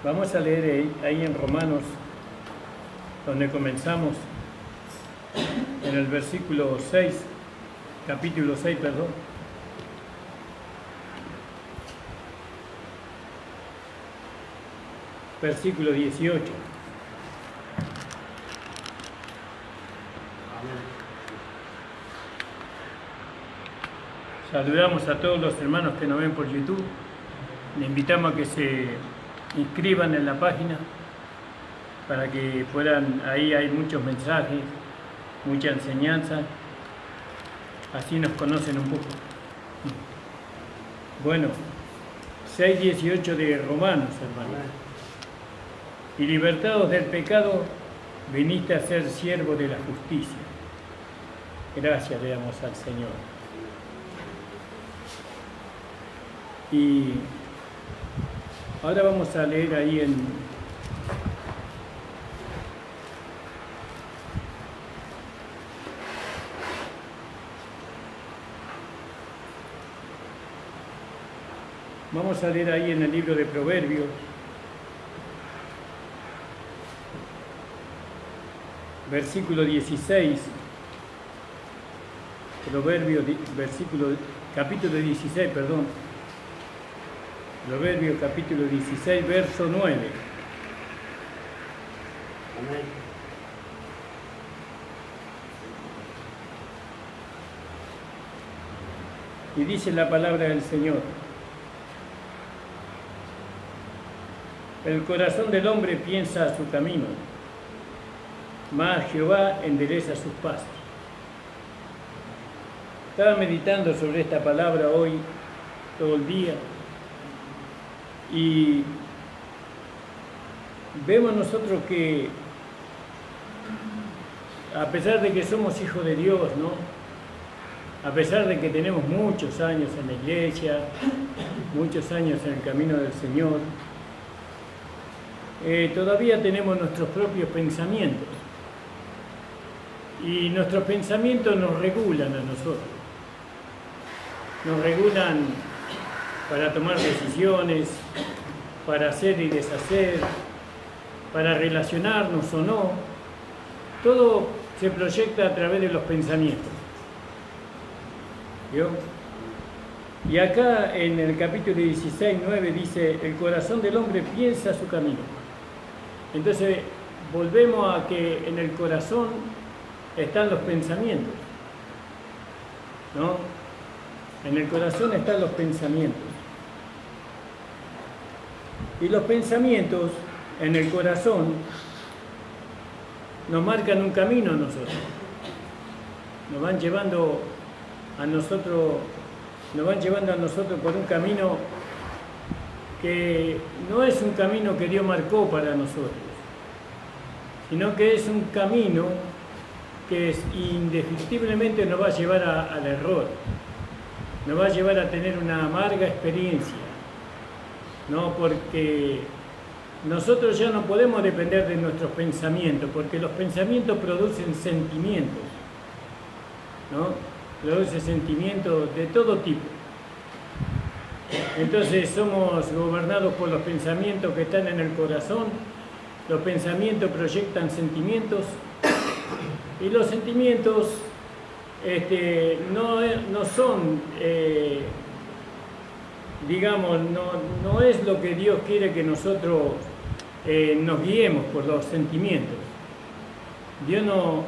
Vamos a leer ahí en Romanos, donde comenzamos, en el versículo 6, capítulo 6, perdón. Versículo 18. Saludamos a todos los hermanos que nos ven por YouTube. Les invitamos a que se inscriban en la página para que puedan, ahí hay muchos mensajes, mucha enseñanza, así nos conocen un poco. Bueno, 6:18 de Romanos, hermanos. Y libertados del pecado, viniste a ser siervo de la justicia. Gracias le damos al Señor. Y ahora vamos a leer ahí en el libro de Proverbios, versículo 16, capítulo 16, perdón. Proverbios capítulo 16, verso 9. Amén. Y dice la palabra del Señor: el corazón del hombre piensa su camino, mas Jehová endereza sus pasos. Estaba meditando sobre esta palabra hoy todo el día y vemos nosotros que a pesar de que somos hijos de Dios, ¿no? A pesar de que tenemos muchos años en la iglesia, muchos años en el camino del Señor, todavía tenemos nuestros propios pensamientos y nuestros pensamientos nos regulan a nosotros, nos regulan para tomar decisiones, para hacer y deshacer, para relacionarnos o no. Todo se proyecta a través de los pensamientos. ¿Vio? Y acá en el capítulo 16, 9 dice: el corazón del hombre piensa su camino. Entonces volvemos a que en el corazón están los pensamientos, ¿no? En el corazón están los pensamientos. Y los pensamientos en el corazón nos marcan un camino a nosotros. Nos van llevando a nosotros por un camino que no es un camino que Dios marcó para nosotros, sino que es un camino que indefectiblemente nos va a llevar al error, nos va a llevar a tener una amarga experiencia, ¿no? Porque nosotros ya no podemos depender de nuestros pensamientos, porque los pensamientos producen sentimientos, ¿no? Producen sentimientos de todo tipo. Entonces somos gobernados por los pensamientos que están en el corazón. Los pensamientos proyectan sentimientos y los sentimientos no son, digamos, no es lo que Dios quiere que nosotros nos guiemos por los sentimientos. Dios no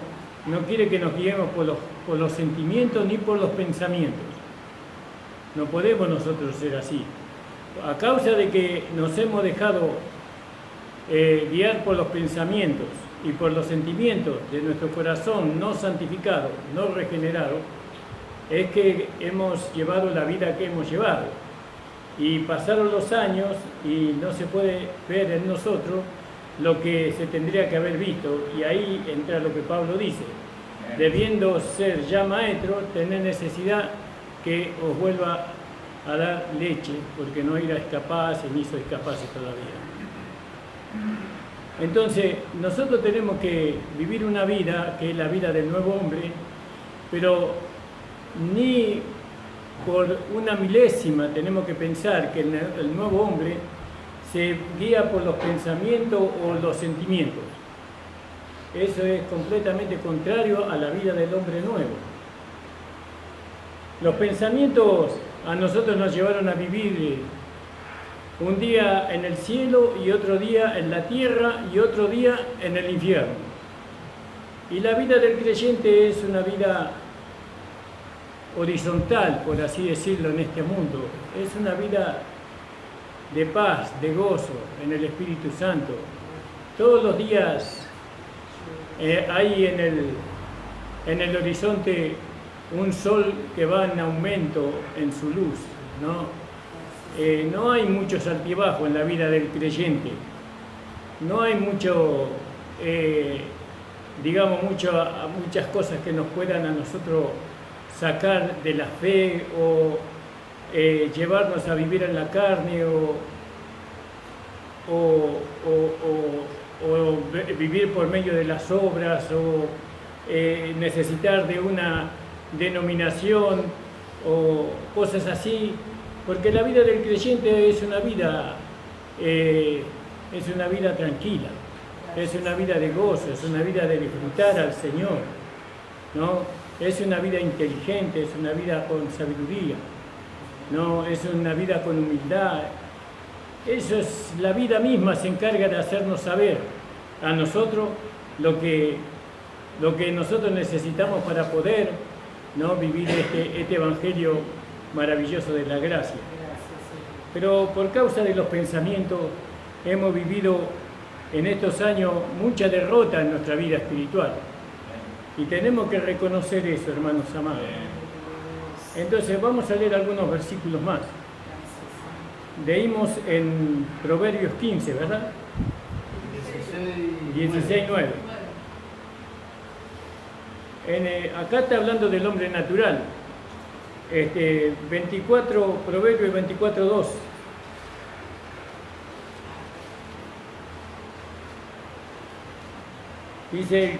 quiere que nos guiemos por los sentimientos ni por los pensamientos. No podemos nosotros ser así. A causa de que nos hemos dejado guiar por los pensamientos y por los sentimientos de nuestro corazón no santificado, no regenerado, es que hemos llevado la vida que hemos llevado. Y pasaron los años y no se puede ver en nosotros lo que se tendría que haber visto. Y ahí entra lo que Pablo dice: debiendo ser ya maestro, tener necesidad que os vuelva a dar leche, porque no erais capaces ni sois capaces todavía. Entonces, nosotros tenemos que vivir una vida que es la vida del nuevo hombre, pero ni por una milésima tenemos que pensar que el nuevo hombre se guía por los pensamientos o los sentimientos. Eso es completamente contrario a la vida del hombre nuevo. Los pensamientos a nosotros nos llevaron a vivir un día en el cielo y otro día en la tierra y otro día en el infierno. Y la vida del creyente es una vida horizontal, por así decirlo, en este mundo. Es una vida de paz, de gozo en el Espíritu Santo. Todos los días hay en el horizonte un sol que va en aumento en su luz, ¿no? No hay muchos altibajos en la vida del creyente. No hay muchas cosas que nos puedan a nosotros sacar de la fe o llevarnos a vivir en la carne o vivir por medio de las obras o necesitar de una denominación o cosas así, porque la vida del creyente es una vida tranquila, es una vida de gozo, es una vida de disfrutar al Señor, ¿no? Es una vida inteligente, es una vida con sabiduría, ¿no? Es una vida con humildad. Eso es, la vida misma se encarga de hacernos saber a nosotros lo que nosotros necesitamos para poder, ¿no?, vivir este evangelio maravilloso de la gracia. Pero por causa de los pensamientos hemos vivido en estos años mucha derrota en nuestra vida espiritual. Y tenemos que reconocer eso, hermanos amados. Entonces vamos a leer algunos versículos más. Leímos en Proverbios 15, ¿verdad? 16:9. Acá está hablando del hombre natural. 24, Proverbios 24:2. Dice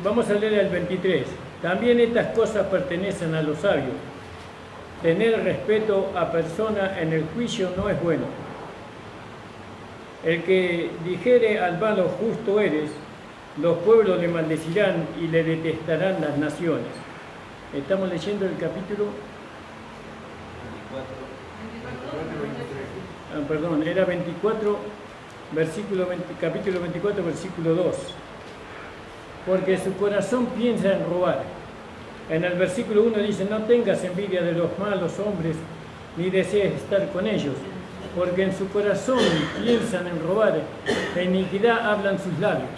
vamos a leer el 23. También estas cosas pertenecen a los sabios. Tener respeto a persona en el juicio no es bueno. El que dijere al malo justo eres, los pueblos le maldecirán y le detestarán las naciones. Estamos leyendo el capítulo 24. Perdón, era 24, capítulo 24, versículo 2. Porque su corazón piensa en robar. En el versículo 1 dice, no tengas envidia de los malos hombres, ni desees estar con ellos, porque en su corazón piensan en robar, de iniquidad hablan sus labios.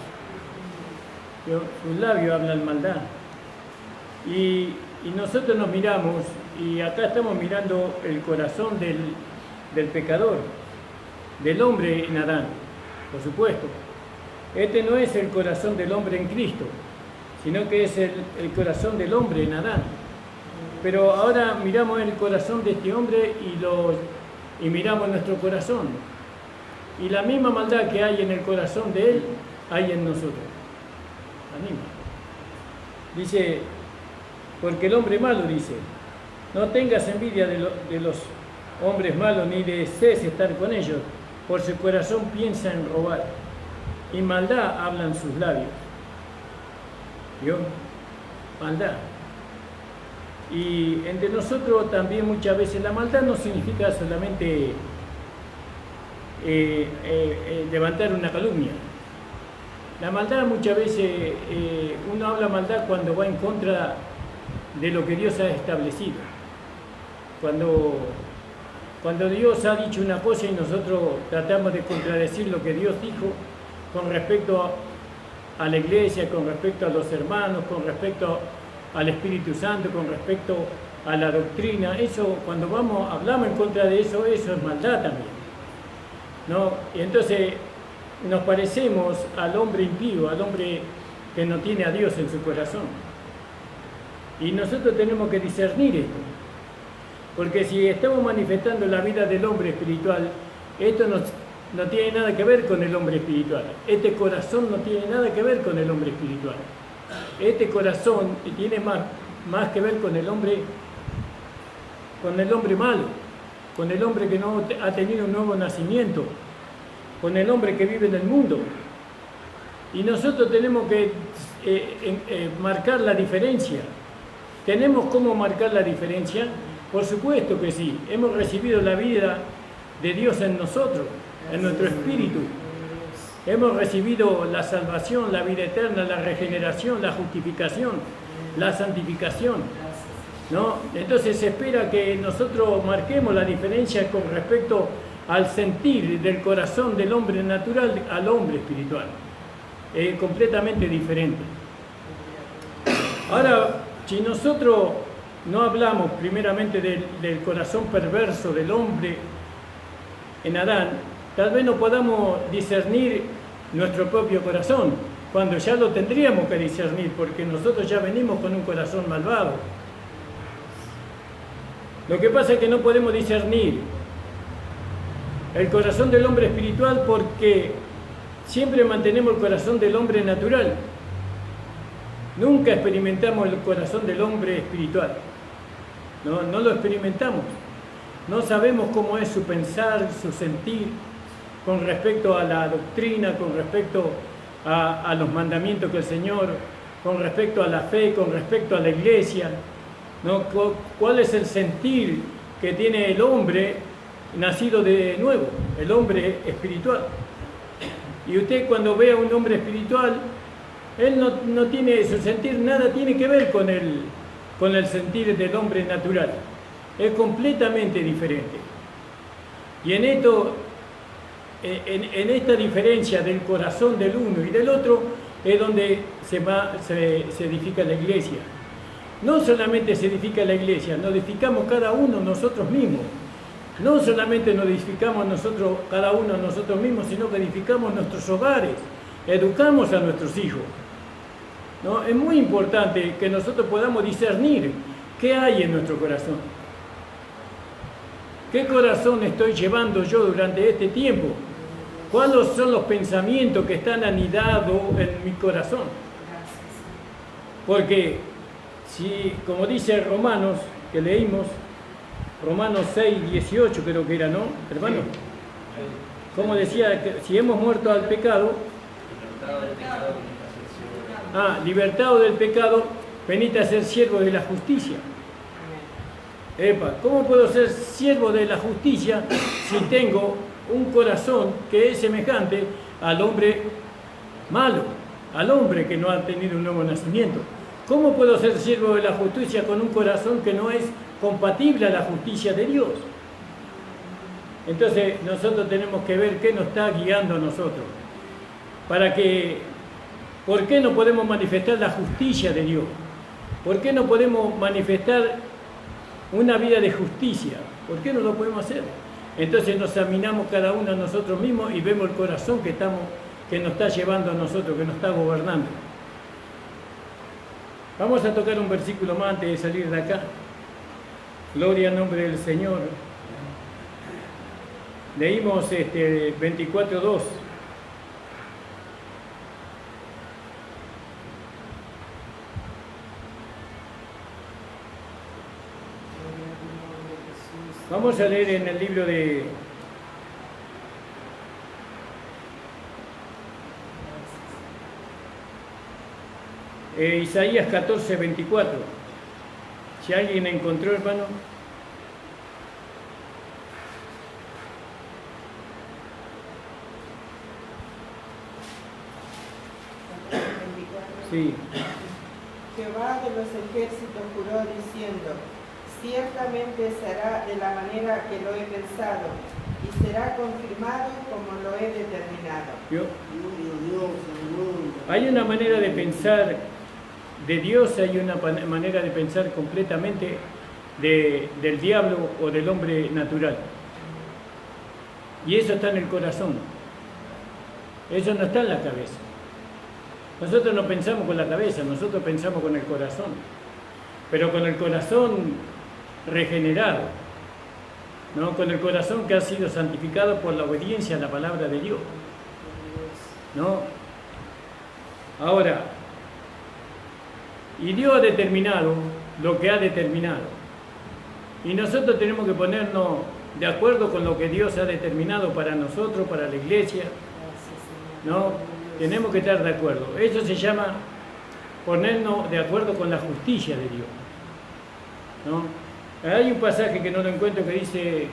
Sus labios hablan maldad. Y nosotros nos miramos, y acá estamos mirando el corazón del pecador, del hombre en Adán, por supuesto. Este no es el corazón del hombre en Cristo, sino que es el corazón del hombre en Adán. Pero ahora miramos el corazón de este hombre y miramos nuestro corazón. Y la misma maldad que hay en el corazón de él, hay en nosotros. La misma. Dice, porque el hombre malo dice, no tengas envidia de los hombres malos, ni desees estar con ellos, por su corazón piensa en robar, y maldad hablan sus labios. ¿Vio? Maldad. Y entre nosotros también muchas veces la maldad no significa solamente levantar una calumnia. La maldad muchas veces, uno habla maldad cuando va en contra de lo que Dios ha establecido. Cuando Dios ha dicho una cosa y nosotros tratamos de contradecir lo que Dios dijo con respecto a la iglesia, con respecto a los hermanos, con respecto al Espíritu Santo, con respecto a la doctrina, eso, cuando hablamos en contra de eso, eso es maldad también, ¿no? Y entonces nos parecemos al hombre impío, al hombre que no tiene a Dios en su corazón. Y nosotros tenemos que discernir esto, porque si estamos manifestando la vida del hombre espiritual, esto no tiene nada que ver con el hombre espiritual. Este corazón no tiene nada que ver con el hombre espiritual. Este corazón tiene más que ver con el hombre malo. con el hombre que no ha tenido un nuevo nacimiento, con el hombre que vive en el mundo. Y nosotros tenemos que marcar la diferencia. ¿Tenemos cómo marcar la diferencia? Por supuesto que sí. Hemos recibido la vida de Dios en nosotros, en nuestro espíritu. Hemos recibido la salvación, la vida eterna, la regeneración, la justificación, la santificación, ¿no? Entonces se espera que nosotros marquemos la diferencia con respecto al sentir del corazón del hombre natural al hombre espiritual. Es completamente diferente. Ahora, si nosotros no hablamos primeramente del corazón perverso del hombre en Adán, tal vez no podamos discernir nuestro propio corazón, cuando ya lo tendríamos que discernir, porque nosotros ya venimos con un corazón malvado. Lo que pasa es que no podemos discernir el corazón del hombre espiritual porque siempre mantenemos el corazón del hombre natural. Nunca experimentamos el corazón del hombre espiritual. No lo experimentamos. No sabemos cómo es su pensar, su sentir, con respecto a la doctrina, con respecto a los mandamientos que el Señor, con respecto a la fe, con respecto a la iglesia, ¿no? ¿Cuál es el sentir que tiene el hombre nacido de nuevo, el hombre espiritual? Y usted cuando ve a un hombre espiritual, él no tiene, su sentir nada tiene que ver con el sentir del hombre natural. Es completamente diferente. Y en esto, en esta diferencia del corazón del uno y del otro, es donde se edifica la iglesia. No solamente se edifica la iglesia, nos edificamos cada uno nosotros mismos. No solamente nos edificamos cada uno nosotros mismos, sino que edificamos nuestros hogares, educamos a nuestros hijos, ¿no? Es muy importante que nosotros podamos discernir qué hay en nuestro corazón. ¿Qué corazón estoy llevando yo durante este tiempo? ¿Cuáles son los pensamientos que están anidados en mi corazón? Porque si, como dice Romanos, que leímos, Romanos 6, 18 creo que era, ¿no, hermano? Como decía, que si hemos muerto al pecado, libertado del pecado, venid a ser siervo de la justicia. ¿Cómo puedo ser siervo de la justicia si tengo un corazón que es semejante al hombre malo, al hombre que no ha tenido un nuevo nacimiento? ¿Cómo puedo ser siervo de la justicia con un corazón que no es compatible a la justicia de Dios? Entonces nosotros tenemos que ver qué nos está guiando a nosotros. ¿Por qué no podemos manifestar la justicia de Dios? ¿Por qué no podemos manifestar una vida de justicia? ¿Por qué no lo podemos hacer? Entonces nos examinamos cada uno a nosotros mismos y vemos el corazón que nos está llevando a nosotros, que nos está gobernando. Vamos a tocar un versículo más antes de salir de acá. Gloria al nombre del Señor. Leímos 24:2. Vamos a leer en el libro de Isaías 14:24. Si alguien encontró, hermano. Sí. Jehová de los ejércitos juró diciendo: ciertamente será de la manera que lo he pensado, y será confirmado como lo he determinado. Hay una manera de pensar de Dios, hay una manera de pensar completamente del diablo o del hombre natural. Y eso está en el corazón. Eso no está en la cabeza. Nosotros no pensamos con la cabeza, nosotros pensamos con el corazón. Pero con el corazón regenerado, ¿no? Con el corazón que ha sido santificado por la obediencia a la palabra de Dios, ¿no? Ahora, y Dios ha determinado lo que ha determinado, y nosotros tenemos que ponernos de acuerdo con lo que Dios ha determinado para nosotros, para la iglesia, ¿no? Tenemos que estar de acuerdo. Eso se llama ponernos de acuerdo con la justicia de Dios, ¿no? Hay un pasaje que no lo encuentro que dice: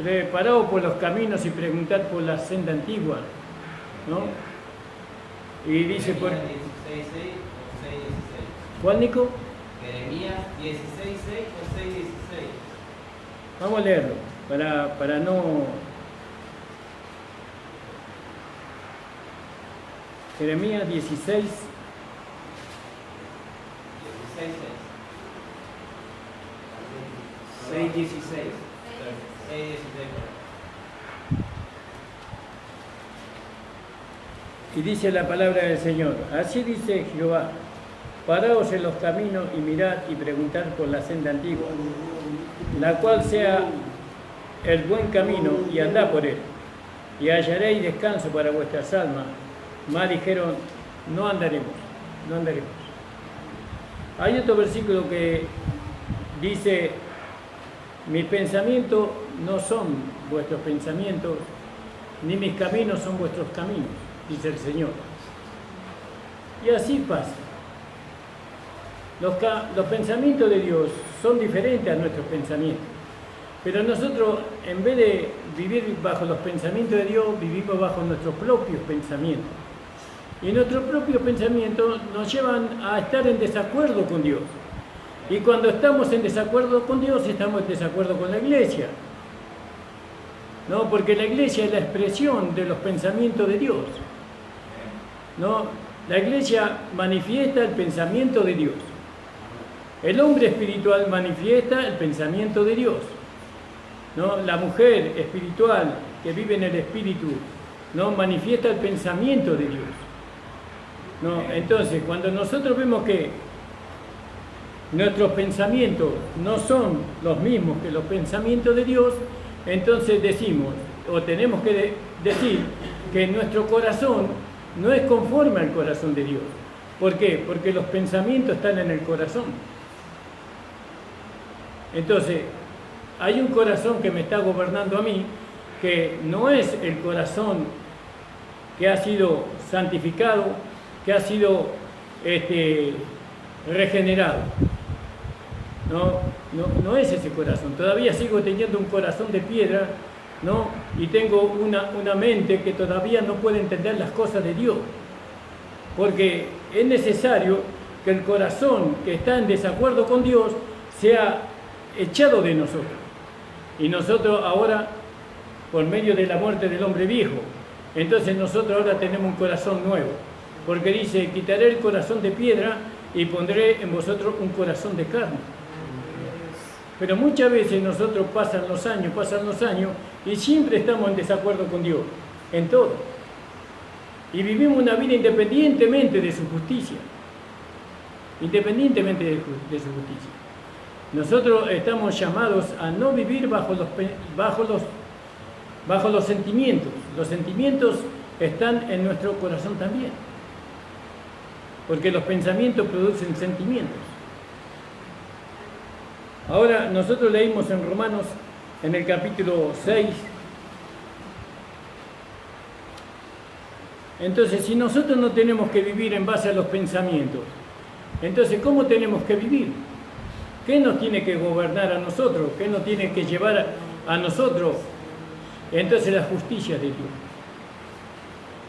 preparaos por los caminos y preguntad por la senda antigua, ¿no? Y dice por... 16:6 o 6:16. ¿Cuál, Nico? Jeremías 16:6 o 6:16. Vamos a leerlo, para no... Jeremías 16. 6:16. 6:16. Y dice la palabra del Señor: así dice Jehová, paraos en los caminos y mirad y preguntad por la senda antigua, la cual sea el buen camino, y andad por él, y hallaréis descanso para vuestras almas. Mas dijeron: no andaremos, no andaremos. Hay otro versículo que dice: mis pensamientos no son vuestros pensamientos, ni mis caminos son vuestros caminos, dice el Señor. Y así pasa. Los pensamientos de Dios son diferentes a nuestros pensamientos. Pero nosotros, en vez de vivir bajo los pensamientos de Dios, vivimos bajo nuestros propios pensamientos. Y nuestros propios pensamientos nos llevan a estar en desacuerdo con Dios. Y cuando estamos en desacuerdo con Dios, estamos en desacuerdo con la iglesia. ¿No? Porque la iglesia es la expresión de los pensamientos de Dios. ¿No? La iglesia manifiesta el pensamiento de Dios. El hombre espiritual manifiesta el pensamiento de Dios, ¿no? La mujer espiritual que vive en el espíritu, ¿no? Manifiesta el pensamiento de Dios, ¿no? Entonces, cuando nosotros vemos que nuestros pensamientos no son los mismos que los pensamientos de Dios, entonces decimos, o tenemos que decir, que nuestro corazón no es conforme al corazón de Dios. ¿Por qué? Porque los pensamientos están en el corazón. Entonces, hay un corazón que me está gobernando a mí, que no es el corazón que ha sido santificado, que ha sido regenerado. No es ese corazón. Todavía sigo teniendo un corazón de piedra, ¿no? Y tengo una mente que todavía no puede entender las cosas de Dios. Porque es necesario que el corazón que está en desacuerdo con Dios sea echado de nosotros. Y nosotros ahora, por medio de la muerte del hombre viejo, entonces nosotros ahora tenemos un corazón nuevo. Porque dice: quitaré el corazón de piedra y pondré en vosotros un corazón de carne. Pero muchas veces nosotros pasan los años y siempre estamos en desacuerdo con Dios, en todo. Y vivimos una vida independientemente de su justicia. Independientemente de su justicia. Nosotros estamos llamados a no vivir bajo los sentimientos. Los sentimientos están en nuestro corazón también. Porque los pensamientos producen sentimientos. Ahora, nosotros leímos en Romanos, en el capítulo 6. Entonces, si nosotros no tenemos que vivir en base a los pensamientos, entonces, ¿cómo tenemos que vivir? ¿Qué nos tiene que gobernar a nosotros? ¿Qué nos tiene que llevar a nosotros? Entonces, la justicia de Dios.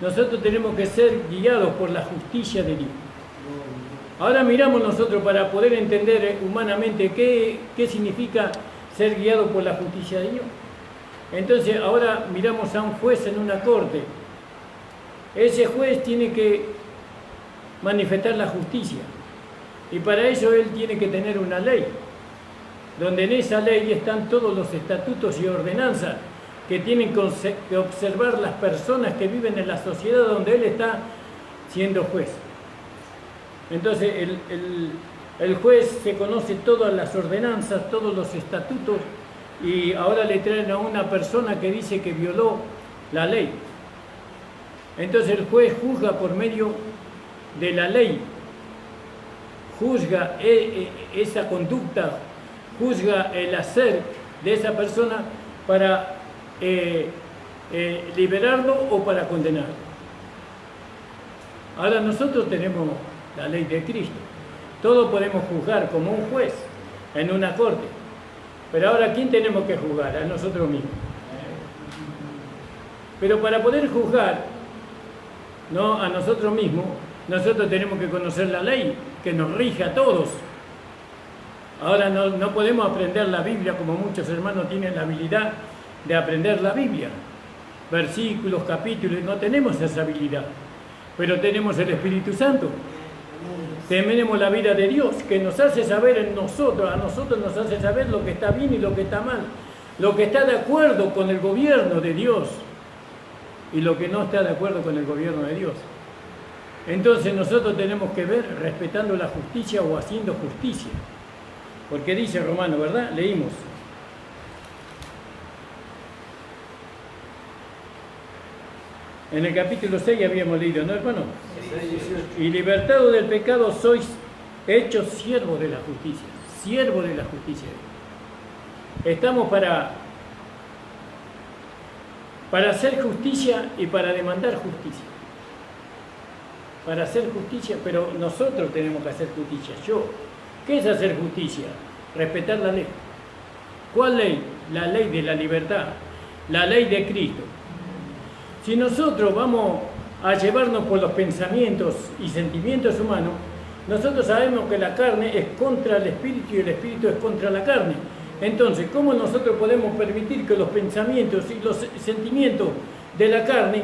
Nosotros tenemos que ser guiados por la justicia de Dios. Ahora miramos nosotros para poder entender humanamente qué significa ser guiado por la justicia de Dios. Entonces, ahora miramos a un juez en una corte. Ese juez tiene que manifestar la justicia. Y para eso él tiene que tener una ley, donde en esa ley están todos los estatutos y ordenanzas que tienen que observar las personas que viven en la sociedad donde él está siendo juez. Entonces el juez se conoce todas las ordenanzas, todos los estatutos, y ahora le traen a una persona que dice que violó la ley. Entonces el juez juzga por medio de la ley. Juzga esa conducta, juzga el hacer de esa persona para liberarlo o para condenarlo. Ahora nosotros tenemos la ley de Cristo. Todos podemos juzgar como un juez en una corte. Pero ahora, ¿quién tenemos que juzgar? A nosotros mismos. Pero para poder juzgar, no a nosotros mismos, nosotros tenemos que conocer la ley que nos rige a todos. Ahora no podemos aprender la Biblia como muchos hermanos tienen la habilidad de aprender la Biblia. Versículos, capítulos, no tenemos esa habilidad. Pero tenemos el Espíritu Santo. Tenemos la vida de Dios que nos hace saber a nosotros nos hace saber lo que está bien y lo que está mal. Lo que está de acuerdo con el gobierno de Dios y lo que no está de acuerdo con el gobierno de Dios. Entonces nosotros tenemos que ver respetando la justicia o haciendo justicia. Porque dice Romano, ¿verdad? Leímos. En el capítulo 6 habíamos leído, ¿no, hermano? Y libertados del pecado sois hechos siervos de la justicia. Siervos de la justicia. Estamos para hacer justicia y para demandar justicia. Para hacer justicia, pero nosotros tenemos que hacer justicia. ¿Qué es hacer justicia? Respetar la ley. ¿Cuál ley? La ley de la libertad, la ley de Cristo. Si nosotros vamos a llevarnos por los pensamientos y sentimientos humanos, nosotros sabemos que la carne es contra el espíritu y el espíritu es contra la carne. Entonces, ¿cómo nosotros podemos permitir que los pensamientos y los sentimientos de la carne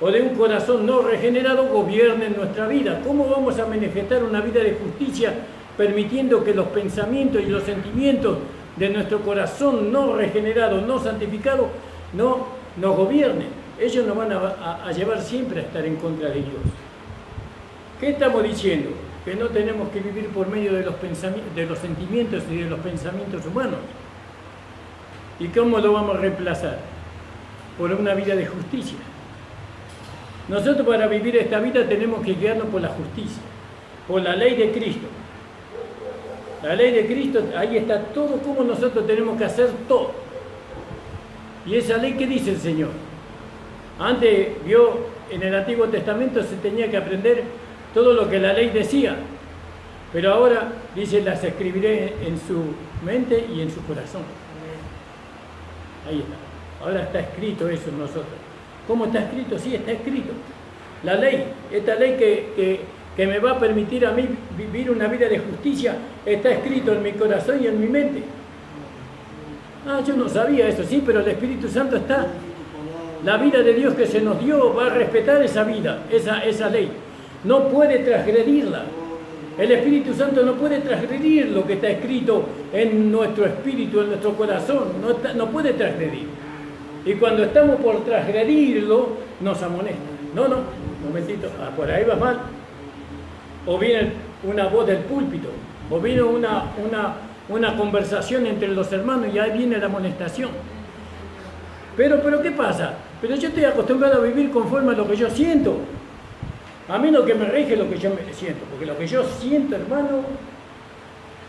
o de un corazón no regenerado gobiernen nuestra vida? ¿Cómo vamos a manifestar una vida de justicia permitiendo que los pensamientos y los sentimientos de nuestro corazón no regenerado, no santificado, no nos gobiernen? Ellos nos van a llevar siempre a estar en contra de Dios. ¿Qué estamos diciendo? Que no tenemos que vivir por medio de los sentimientos y de los pensamientos humanos. ¿Y cómo lo vamos a reemplazar? Por una vida de justicia. Nosotros para vivir esta vida tenemos que guiarnos por la justicia, por la ley de Cristo. La ley de Cristo, ahí está todo como nosotros tenemos que hacer todo. ¿Y esa ley qué dice el Señor? Antes, en el Antiguo Testamento se tenía que aprender todo lo que la ley decía, pero ahora dice, las escribiré en su mente y en su corazón. Ahí está. Ahora está escrito eso en nosotros. ¿Cómo está escrito? Sí, está escrito. La ley, esta ley que me va a permitir a mí vivir una vida de justicia, está escrito en mi corazón y en mi mente. Ah, yo no sabía eso, sí, pero el Espíritu Santo está. La vida de Dios que se nos dio va a respetar esa vida, esa ley. No puede transgredirla. El Espíritu Santo no puede transgredir lo que está escrito en nuestro espíritu, en nuestro corazón. No puede transgredir. Y cuando estamos por transgredirlo, nos amonesta. No, un momentito, por ahí va mal. O viene una voz del púlpito, o viene una conversación entre los hermanos y ahí viene la amonestación. Pero ¿qué pasa? Pero yo estoy acostumbrado a vivir conforme a lo que yo siento. A mí lo que me rige es lo que yo me siento, porque lo que yo siento, hermano,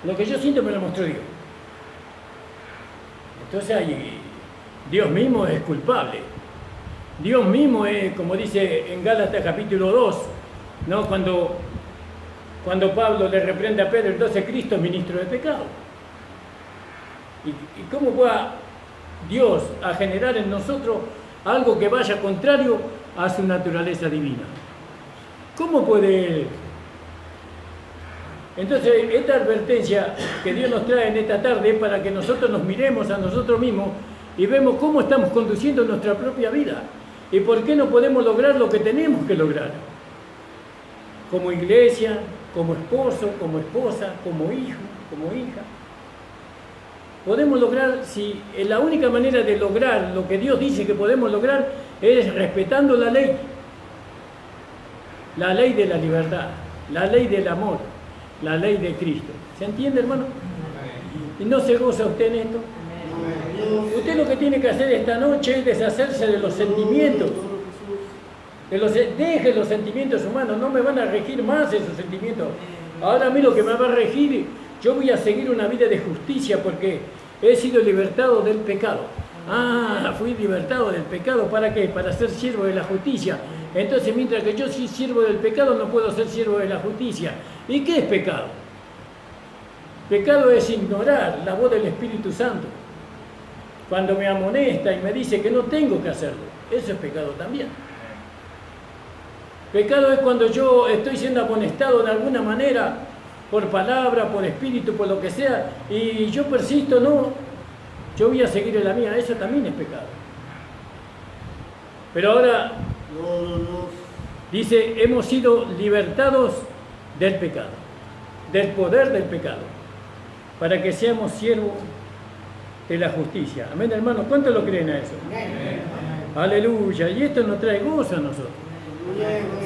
lo que yo siento me lo mostró Dios. Entonces ahí Dios mismo es culpable. Dios mismo es, como dice en Gálatas capítulo 2, ¿no? Cuando Pablo le reprende a Pedro, entonces Cristo es ministro de pecado. ¿Y cómo va Dios a generar en nosotros algo que vaya contrario a su naturaleza divina? ¿Cómo puede Él? Entonces, esta advertencia que Dios nos trae en esta tarde es para que nosotros nos miremos a nosotros mismos y vemos cómo estamos conduciendo nuestra propia vida y por qué no podemos lograr lo que tenemos que lograr. Como iglesia, como esposo, como esposa, como hijo, como hija. Podemos lograr, si la única manera de lograr lo que Dios dice que podemos lograr es respetando la ley de la libertad, la ley del amor, la ley de Cristo. ¿Se entiende, hermano? ¿Y no se goza usted en esto? Usted lo que tiene que hacer esta noche es deshacerse de los sentimientos. Deje los sentimientos humanos, no me van a regir más esos sentimientos. Ahora a mí lo que me va a regir, yo voy a seguir una vida de justicia porque he sido libertado del pecado. Ah, fui libertado del pecado, ¿para qué? Para ser siervo de la justicia. Entonces, mientras que yo soy siervo del pecado, no puedo ser siervo de la justicia. ¿Y qué es pecado? Pecado es ignorar la voz del Espíritu Santo. Cuando me amonesta y me dice que no tengo que hacerlo, eso es pecado también. Pecado es cuando yo estoy siendo amonestado de alguna manera, por palabra, por espíritu, por lo que sea, y yo persisto, no, yo voy a seguir en la mía, eso también es pecado. Pero ahora, dice, hemos sido libertados del pecado, del poder del pecado, para que seamos siervos de la justicia. Amén, hermanos, ¿cuántos lo creen a eso? Amén. Aleluya, y esto nos trae gozo a nosotros.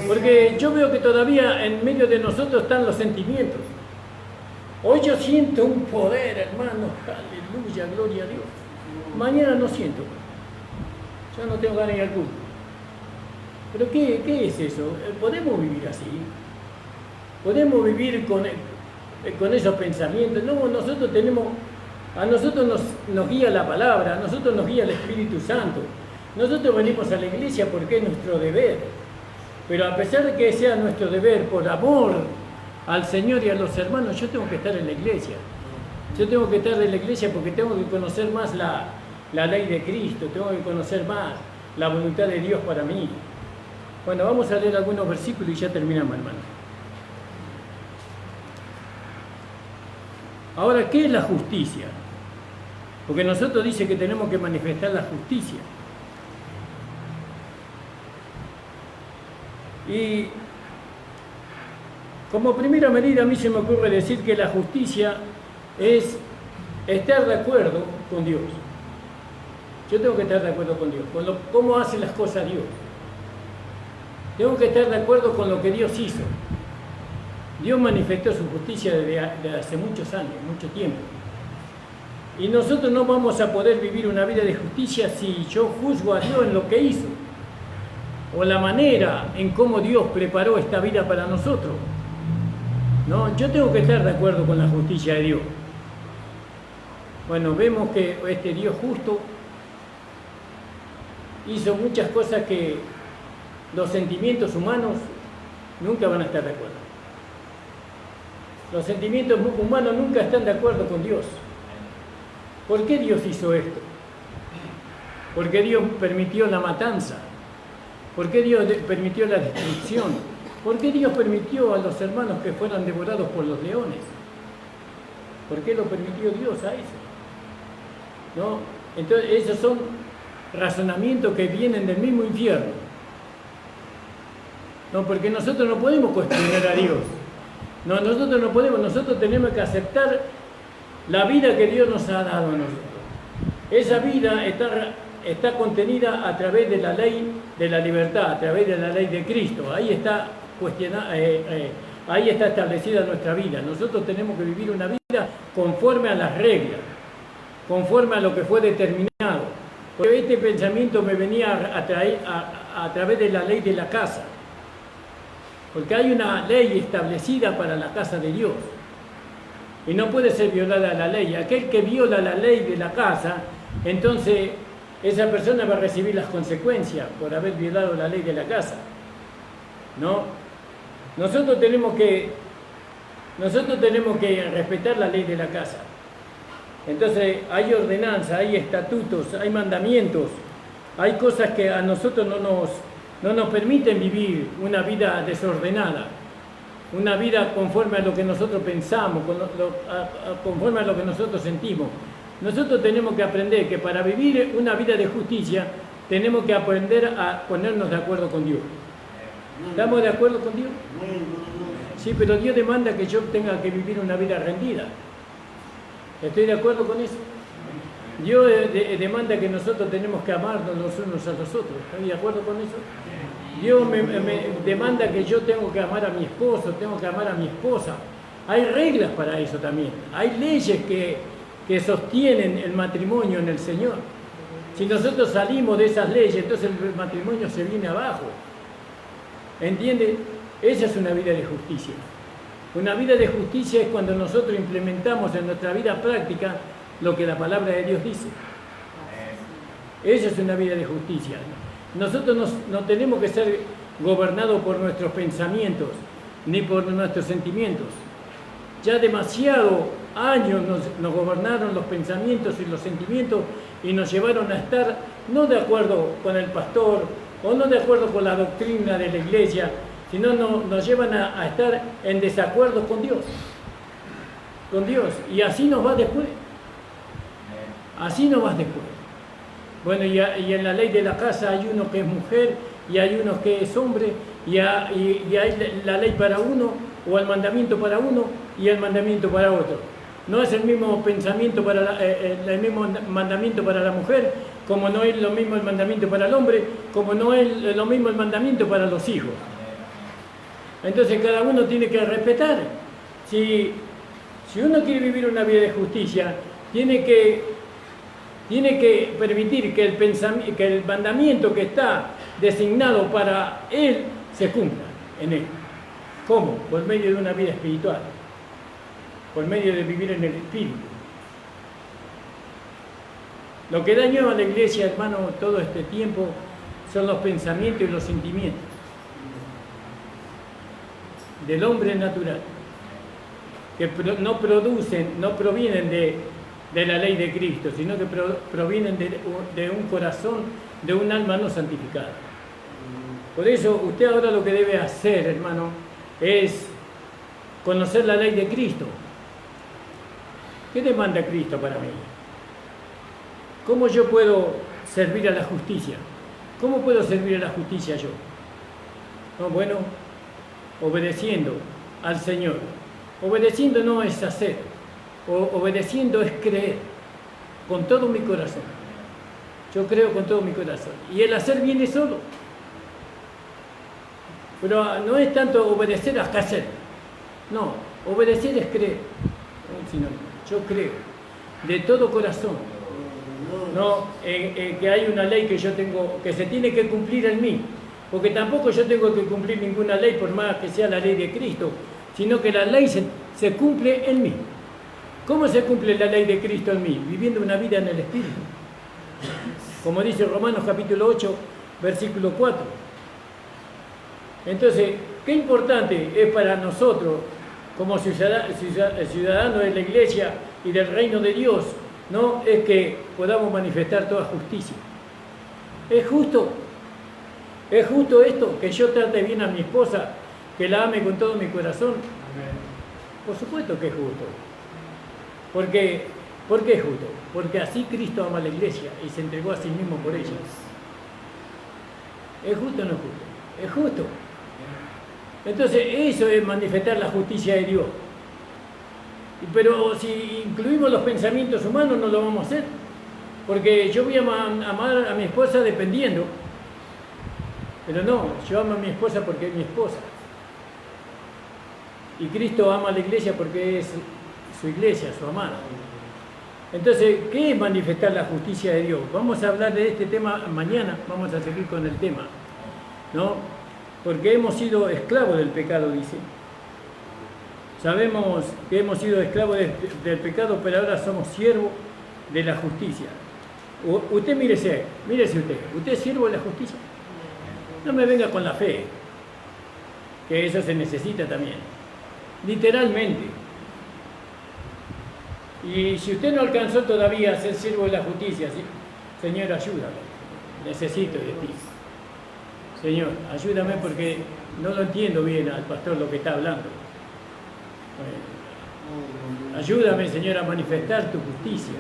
Porque yo veo que todavía en medio de nosotros están los sentimientos. Hoy yo siento un poder, hermano, aleluya, gloria a Dios. Mañana no siento, ya no tengo ganas de ir al culto. ¿Pero qué es eso? ¿Podemos vivir así? ¿Podemos vivir con esos pensamientos? No, nosotros tenemos, a nosotros nos guía la palabra, a nosotros nos guía el Espíritu Santo. Nosotros venimos a la iglesia porque es nuestro deber. Pero a pesar de que sea nuestro deber, por amor al Señor y a los hermanos, yo tengo que estar en la iglesia. Yo tengo que estar en la iglesia porque tengo que conocer más la ley de Cristo, tengo que conocer más la voluntad de Dios para mí. Bueno, vamos a leer algunos versículos y ya terminamos, hermano. Ahora, ¿qué es la justicia? Porque nosotros dice que tenemos que manifestar la justicia. Y como primera medida a mí se me ocurre decir que la justicia es estar de acuerdo con Dios. Yo tengo que estar de acuerdo con Dios, con cómo hace las cosas Dios. Tengo que estar de acuerdo con lo que Dios hizo. Dios manifestó su justicia desde hace muchos años, mucho tiempo. Y nosotros no vamos a poder vivir una vida de justicia si yo juzgo a Dios en lo que hizo, o la manera en cómo Dios preparó esta vida para nosotros. No, yo tengo que estar de acuerdo con la justicia de Dios. Bueno, vemos que este Dios justo hizo muchas cosas que los sentimientos humanos nunca van a estar de acuerdo. Los sentimientos humanos nunca están de acuerdo con Dios. ¿Por qué Dios hizo esto? Porque Dios permitió la matanza. ¿Por qué Dios permitió la destrucción? ¿Por qué Dios permitió a los hermanos que fueran devorados por los leones? ¿Por qué lo permitió Dios a eso? ¿No? Entonces, esos son razonamientos que vienen del mismo infierno. No, porque nosotros no podemos cuestionar a Dios. No, nosotros no podemos, nosotros tenemos que aceptar la vida que Dios nos ha dado a nosotros. Esa vida está contenida a través de la ley de la libertad, a través de la ley de Cristo. Ahí está ahí está establecida nuestra vida. Nosotros tenemos que vivir una vida conforme a las reglas, conforme a lo que fue determinado. Porque este pensamiento me venía a través de la ley de la casa. Porque hay una ley establecida para la casa de Dios. Y no puede ser violada la ley. Aquel que viola la ley de la casa, entonces esa persona va a recibir las consecuencias por haber violado la ley de la casa. ¿No? Nosotros tenemos que respetar la ley de la casa. Entonces hay ordenanzas, hay estatutos, hay mandamientos, hay cosas que a nosotros no nos permiten vivir una vida desordenada, una vida conforme a lo que nosotros pensamos, conforme a lo que nosotros sentimos. Nosotros tenemos que aprender que para vivir una vida de justicia tenemos que aprender a ponernos de acuerdo con Dios. ¿Estamos de acuerdo con Dios? Sí, pero Dios demanda que yo tenga que vivir una vida rendida. ¿Estoy de acuerdo con eso? Dios demanda que nosotros tenemos que amarnos los unos a los otros. ¿Estoy de acuerdo con eso? Dios me demanda que yo tengo que amar a mi esposo, tengo que amar a mi esposa. Hay reglas para eso también. Hay leyes que sostienen el matrimonio en el Señor. Si nosotros salimos de esas leyes, entonces el matrimonio se viene abajo. ¿Entiende? Esa es una vida de justicia. Una vida de justicia es cuando nosotros implementamos en nuestra vida práctica lo que la palabra de Dios dice. Esa es una vida de justicia. Nosotros no tenemos que ser gobernados por nuestros pensamientos ni por nuestros sentimientos. Ya demasiado años nos gobernaron los pensamientos y los sentimientos y nos llevaron a estar no de acuerdo con el pastor o no de acuerdo con la doctrina de la iglesia, sino nos llevan a estar en desacuerdo con Dios. Con Dios. Y así nos va después. Así nos va después. Bueno, y en la ley de la casa hay uno que es mujer y hay uno que es hombre y hay la ley para uno o el mandamiento para uno y el mandamiento para otro. No es el mismo pensamiento el mismo mandamiento para la mujer, como no es lo mismo el mandamiento para el hombre, como no es lo mismo el mandamiento para los hijos. Entonces cada uno tiene que respetar. Si uno quiere vivir una vida de justicia, tiene que permitir que el mandamiento que está designado para él se cumpla en él. ¿Cómo? Por medio de una vida espiritual, por medio de vivir en el espíritu. Lo que dañó a la iglesia, hermano, todo este tiempo son los pensamientos y los sentimientos del hombre natural, que no provienen de la ley de Cristo, sino que provienen de un corazón, de un alma no santificada. Por eso usted ahora lo que debe hacer, hermano, es conocer la ley de Cristo. ¿Qué demanda Cristo para mí? ¿Cómo yo puedo servir a la justicia? ¿Cómo puedo servir a la justicia yo? No, bueno, obedeciendo al Señor. Obedeciendo no es hacer, obedeciendo es creer con todo mi corazón. Yo creo con todo mi corazón. Y el hacer viene solo. Pero no es tanto obedecer hasta hacer. No, obedecer es creer. Yo creo de todo corazón. No, que hay una ley que yo tengo, que se tiene que cumplir en mí. Porque tampoco yo tengo que cumplir ninguna ley por más que sea la ley de Cristo, sino que la ley se cumple en mí. ¿Cómo se cumple la ley de Cristo en mí? Viviendo una vida en el Espíritu. Como dice Romanos capítulo 8, versículo 4. Entonces, qué importante es para nosotros, como ciudadanos de la Iglesia y del reino de Dios, ¿no? Es que podamos manifestar toda justicia. ¿Es justo? ¿Es justo esto? Que yo trate bien a mi esposa, que la ame con todo mi corazón. Por supuesto que es justo. ¿Por qué es justo? Porque así Cristo ama a la iglesia y se entregó a sí mismo por ella. ¿Es justo o no es justo? Es justo. Entonces eso es manifestar la justicia de Dios. Pero si incluimos los pensamientos humanos no lo vamos a hacer. Porque yo voy a amar a mi esposa dependiendo. Pero no, yo amo a mi esposa porque es mi esposa. Y Cristo ama a la iglesia porque es su iglesia, su amada. Entonces, ¿qué es manifestar la justicia de Dios? Vamos a hablar de este tema mañana, vamos a seguir con el tema, ¿no? Porque hemos sido esclavos del pecado, dice. Sabemos que hemos sido esclavos del pecado, pero ahora somos siervos de la justicia. Usted mírese usted es siervo de la justicia. No me venga con la fe, que eso se necesita también, literalmente. Y si usted no alcanzó todavía a ser siervo de la justicia, ¿sí? Señor, ayúdame, necesito de ti. Señor, ayúdame porque no lo entiendo bien al pastor lo que está hablando. Ayúdame, Señor, a manifestar tu justicia.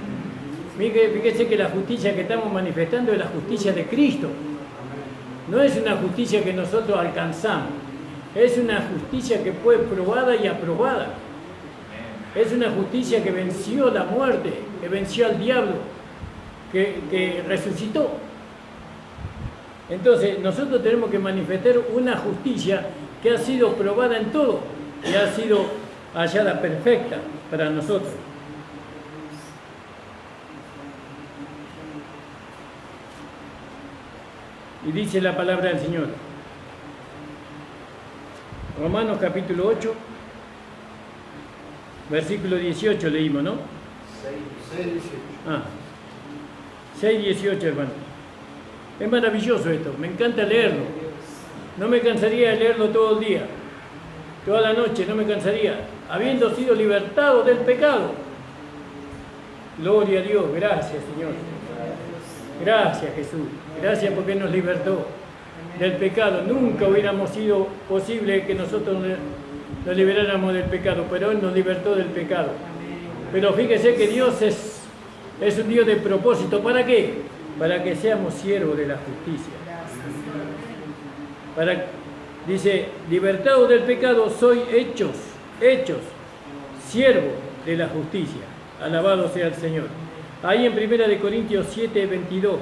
Fíjese que la justicia que estamos manifestando es la justicia de Cristo. No es una justicia que nosotros alcanzamos, es una justicia que fue probada y aprobada. Es una justicia que venció la muerte, que venció al diablo, que resucitó. Entonces nosotros tenemos que manifestar una justicia que ha sido probada en todo y ha sido hallada perfecta para nosotros. Y dice la palabra del Señor. Romanos capítulo 8, versículo 18 leímos, ¿no? 6:18, hermano. Es maravilloso esto, me encanta leerlo. No me cansaría de leerlo todo el día, toda la noche, no me cansaría. Habiendo sido libertado del pecado. Gloria a Dios, gracias Señor. Gracias Jesús, gracias porque nos libertó del pecado. Nunca hubiéramos sido posible que nosotros nos liberáramos del pecado, pero Él nos libertó del pecado. Pero fíjese que Dios es un Dios de propósito. ¿Para qué? Para que seamos siervos de la justicia. Dice, libertado del pecado, soy hechos, siervo de la justicia. Alabado sea el Señor. Ahí en 1 Corintios 7:22.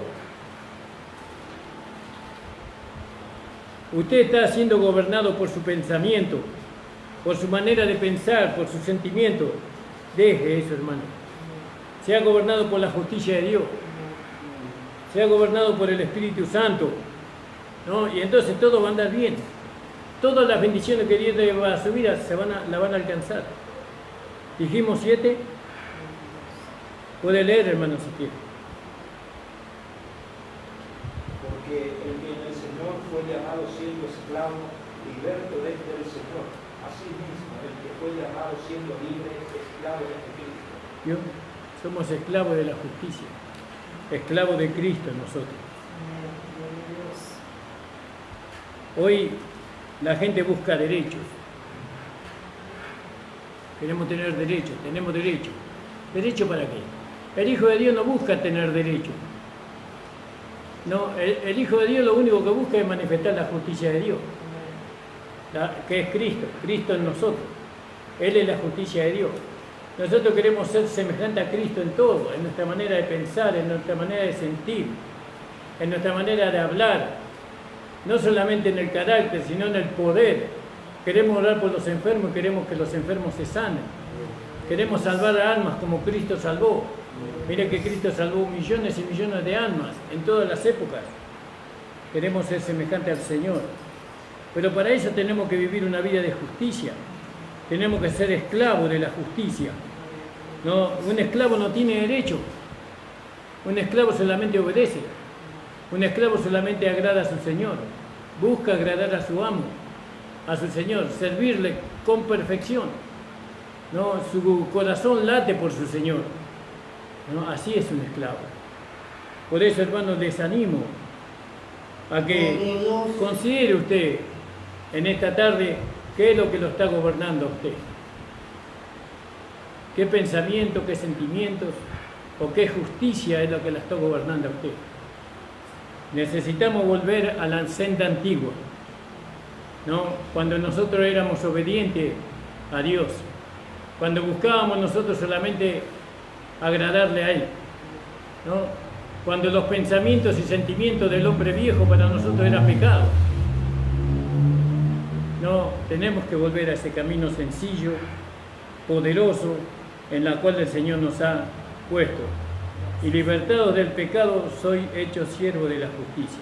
Usted está siendo gobernado por su pensamiento, por su manera de pensar, por sus sentimientos. Deje eso, hermano. Sea gobernado por la justicia de Dios. Sea gobernado por el Espíritu Santo, ¿no? Y entonces todo va a andar bien. Todas las bendiciones que Dios le va a subir la van a alcanzar. Dijimos 7. Puede leer, hermano, si quiere. Porque el que en el Señor fue llamado siendo esclavo, liberto desde el Señor. Asimismo, el que fue llamado siendo libre, esclavo de Cristo. ¿Vio? Somos esclavos de la justicia, esclavos de Cristo nosotros. Hoy la gente busca derechos. Queremos tener derechos, tenemos derechos. ¿Derecho para qué? El Hijo de Dios no busca tener derechos. No, el Hijo de Dios lo único que busca es manifestar la justicia de Dios, que es Cristo, Cristo en nosotros. Él es la justicia de Dios. Nosotros queremos ser semejantes a Cristo en todo, en nuestra manera de pensar, en nuestra manera de sentir, en nuestra manera de hablar, no solamente en el carácter, sino en el poder. Queremos orar por los enfermos y queremos que los enfermos se sanen. Queremos salvar almas como Cristo salvó. Mire que Cristo salvó millones y millones de almas en todas las épocas. Queremos ser semejantes al Señor. Pero para eso tenemos que vivir una vida de justicia. Tenemos que ser esclavos de la justicia. No, un esclavo no tiene derecho. Un esclavo solamente obedece. Un esclavo solamente agrada a su Señor. Busca agradar a su amo, a su Señor, servirle con perfección. ¿No? Su corazón late por su Señor. ¿No? Así es un esclavo. Por eso, hermanos, les animo a que considere usted en esta tarde qué es lo que lo está gobernando a usted. ¿Qué pensamiento, qué sentimientos o qué justicia es lo que la está gobernando a usted? Necesitamos volver a la senda antigua, ¿no? Cuando nosotros éramos obedientes a Dios, cuando buscábamos nosotros solamente agradarle a Él, ¿no? Cuando los pensamientos y sentimientos del hombre viejo para nosotros eran pecado. No, tenemos que volver a ese camino sencillo, poderoso, en la cual el Señor nos ha puesto. Y libertados del pecado, soy hecho siervo de la justicia.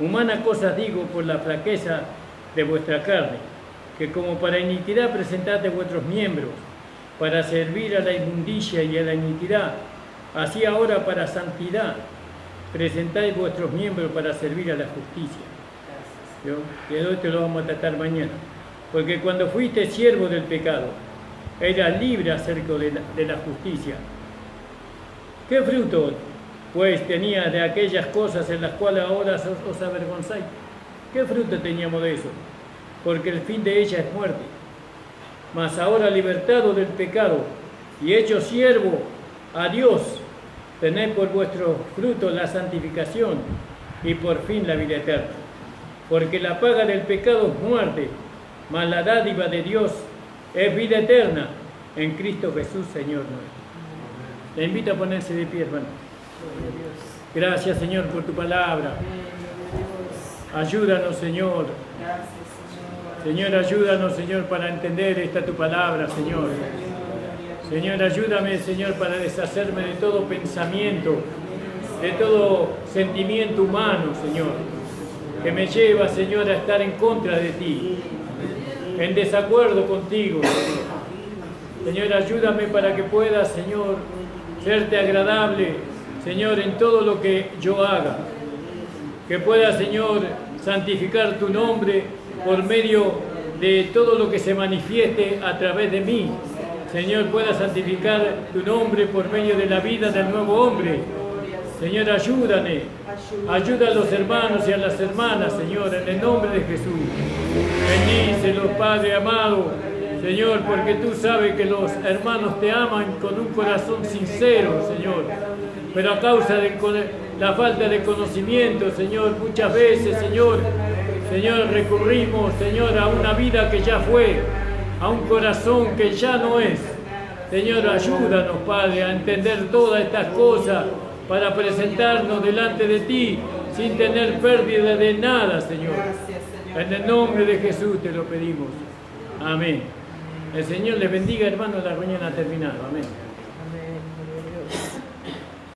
Humanas cosas digo por la flaqueza de vuestra carne, que como para iniquidad presentad vuestros miembros, para servir a la inmundicia y a la iniquidad, así ahora para santidad, presentáis vuestros miembros para servir a la justicia. ¿Yo? Y esto lo vamos a tratar mañana. Porque cuando fuiste siervo del pecado, eras libre acerca de la justicia. ¿Qué fruto, pues, tenía de aquellas cosas en las cuales ahora os avergonzáis? ¿Qué fruto teníamos de eso? Porque el fin de ella es muerte. Mas ahora libertado del pecado y hecho siervo a Dios, tenéis por vuestro fruto la santificación y por fin la vida eterna. Porque la paga del pecado es muerte, mas la dádiva de Dios es vida eterna en Cristo Jesús, Señor nuestro. Le invito a ponerse de pie, hermano. Gracias, Señor, por tu palabra. Ayúdanos, Señor. Señor, ayúdanos, Señor, para entender esta tu palabra, Señor. Señor, ayúdame, Señor, para deshacerme de todo pensamiento, de todo sentimiento humano, Señor, que me lleva, Señor, a estar en contra de ti, en desacuerdo contigo, Señor. Señor, ayúdame para que pueda, Señor, serte agradable, Señor, en todo lo que yo haga. Que pueda, Señor, santificar tu nombre por medio de todo lo que se manifieste a través de mí. Señor, pueda santificar tu nombre por medio de la vida del nuevo hombre. Señor, ayúdame. Ayuda a los hermanos y a las hermanas, Señor, en el nombre de Jesús. Bendícelos, Padre amado, Señor, porque tú sabes que los hermanos te aman con un corazón sincero, Señor. Pero a causa de la falta de conocimiento, Señor, muchas veces, Señor, recurrimos, Señor, a una vida que ya fue, a un corazón que ya no es. Señor, ayúdanos, Padre, a entender todas estas cosas para presentarnos delante de ti sin tener pérdida de nada, Señor. En el nombre de Jesús te lo pedimos. Amén. El Señor les bendiga, hermanos, la reunión ha terminado. Amén.